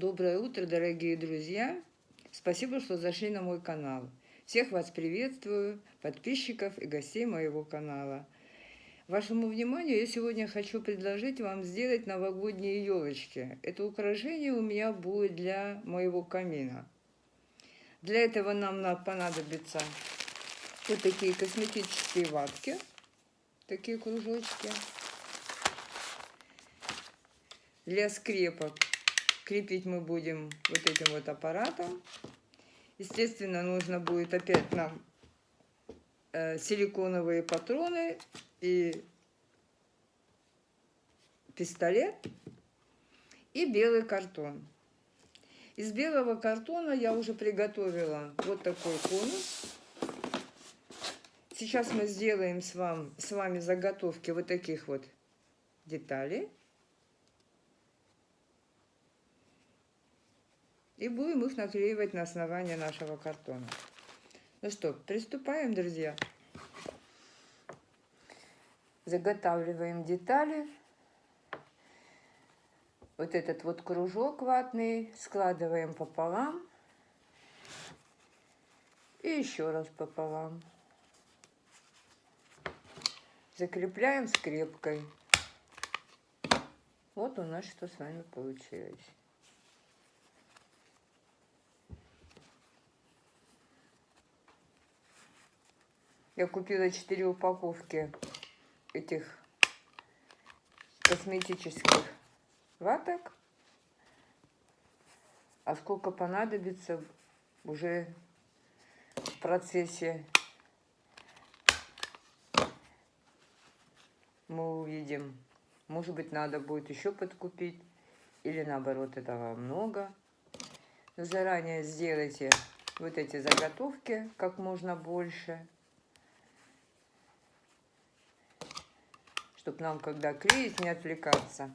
Доброе утро, дорогие друзья! Спасибо, что зашли на мой канал. Всех вас приветствую, подписчиков и гостей моего канала. Вашему вниманию я сегодня хочу предложить вам сделать новогодние елочки. Это украшение у меня будет для моего камина. Для этого нам понадобятся вот такие косметические ватки, такие кружочки. Для скрепок крепить мы будем вот этим вот аппаратом. Естественно, нужно будет опять нам силиконовые патроны и пистолет и белый картон. Из белого картона я уже приготовила вот такой конус. Сейчас мы сделаем с вами заготовки вот таких вот деталей. И будем их наклеивать на основание нашего картона. Ну что, приступаем, друзья. Заготавливаем детали. Вот этот вот кружок ватный складываем пополам. И еще раз пополам. Закрепляем скрепкой. Вот у нас что с вами получилось. Я купила 4 упаковки этих косметических ваток. А сколько понадобится уже в процессе, мы увидим. Может быть, надо будет еще подкупить. Или наоборот, этого много. Но заранее сделайте вот эти заготовки как можно больше. Чтобы нам, когда клеить, не отвлекаться.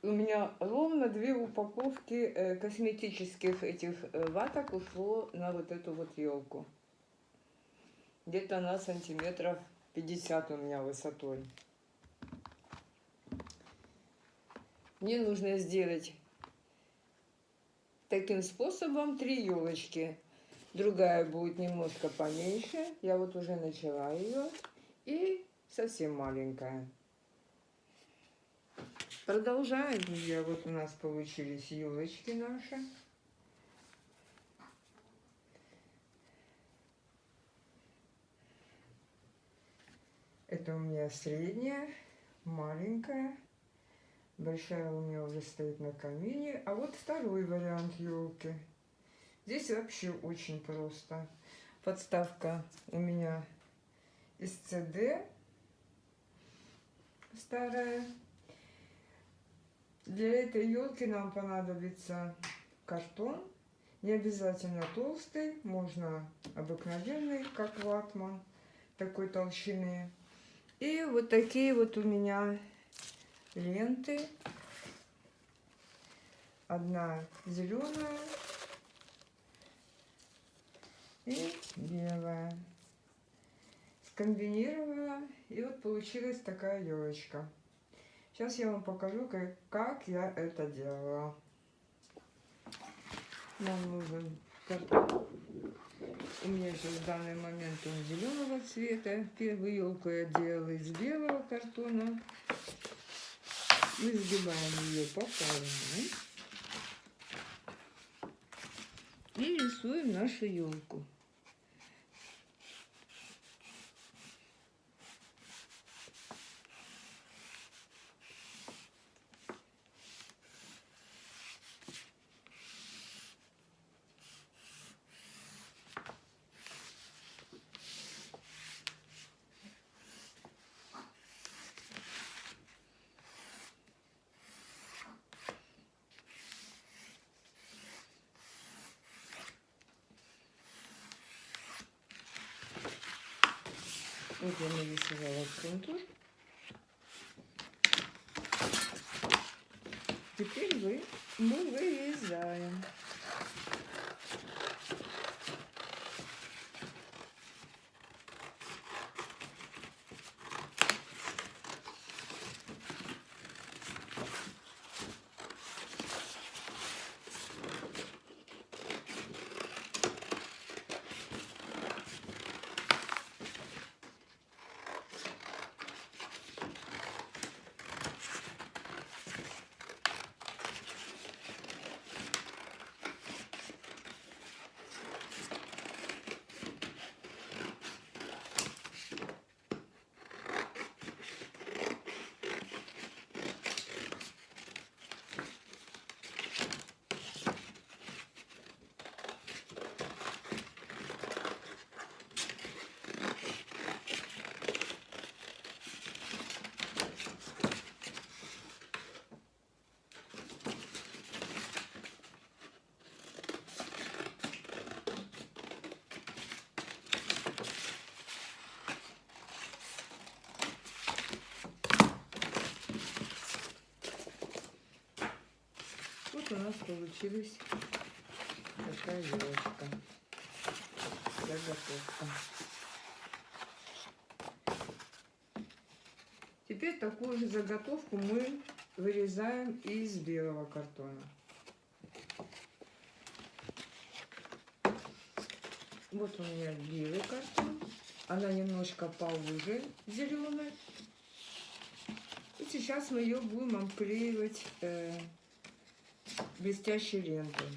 У меня ровно 2 упаковки косметических этих ваток ушло на вот эту вот елку. Где-то на сантиметров 50 у меня высотой. Мне нужно сделать таким способом 3 елочки. Другая будет немножко поменьше. Я вот уже начала ее. И совсем маленькая. Продолжаем, друзья. Вот у нас получились елочки наши. Это у меня средняя, маленькая. Большая у меня уже стоит на камине. А вот второй вариант елки. Здесь вообще очень просто. Подставка у меня из ЦД старая. Для этой елки нам понадобится картон. Не обязательно толстый, можно обыкновенный, как ватман, такой толщины. И вот такие вот у меня ленты. Одна зеленая и белая. Скомбинировала, и вот получилась такая елочка. Сейчас я вам покажу, как я это делала. Нам нужен картон. У меня сейчас в данный момент он зеленого цвета. Первую елку я делала из белого картона. Мы сгибаем ее пополам и рисуем нашу елку. Вот я нарисовала контур. Теперь мы вырезаем. Вот у нас получилась такая елочка. Заготовка. Теперь такую же заготовку мы вырезаем из белого картона. Вот у меня белый картон. Она немножко поуже зеленой. И сейчас мы ее будем обклеивать блестящей лентой.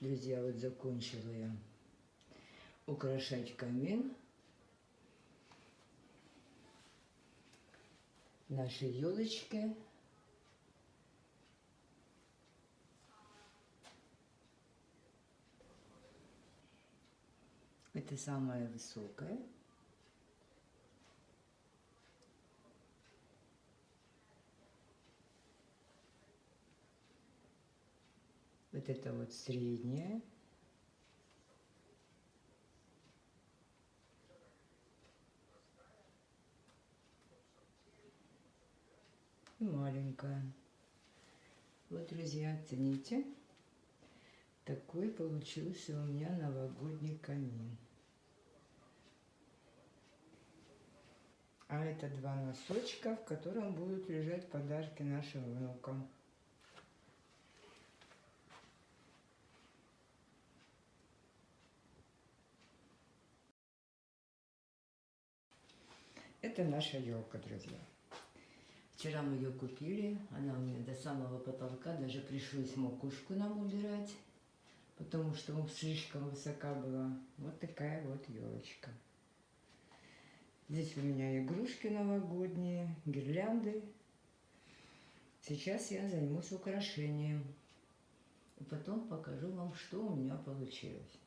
Друзья, вот закончила я украшать камин нашей елочкой. Это самая высокая. Вот это вот средняя. И маленькая. Вот, друзья, оцените. Такой получился у меня новогодний камин. А это 2 носочка, в котором будут лежать подарки нашим внукам. Это наша елка, друзья. Вчера мы ее купили, она у меня до самого потолка, даже пришлось макушку нам убирать, потому что слишком высока была. Вот такая вот елочка. Здесь у меня игрушки новогодние, гирлянды. Сейчас я займусь украшением. И потом покажу вам, что у меня получилось.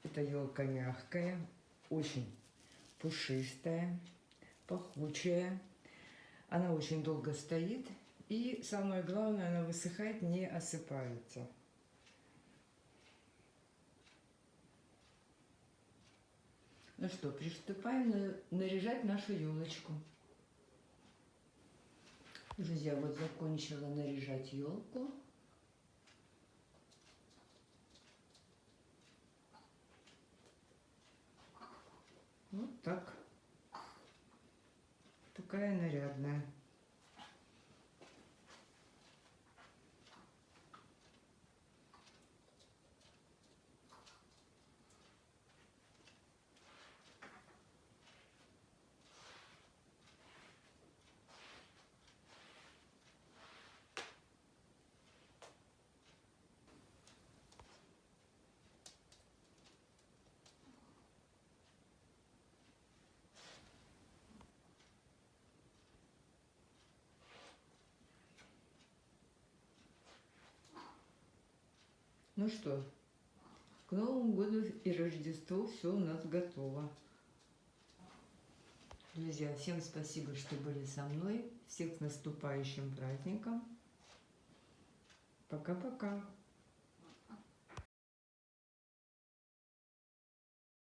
Эта елка мягкая, очень пушистая, пахучая. Она очень долго стоит. И самое главное, она высыхает, не осыпается. Ну что, приступаем наряжать нашу елочку. Друзья, вот закончила наряжать елку. так. Такая нарядная. Ну что, к Новому году и Рождеству все у нас готово. Друзья, всем спасибо, что были со мной. Всех с наступающим праздником. Пока-пока.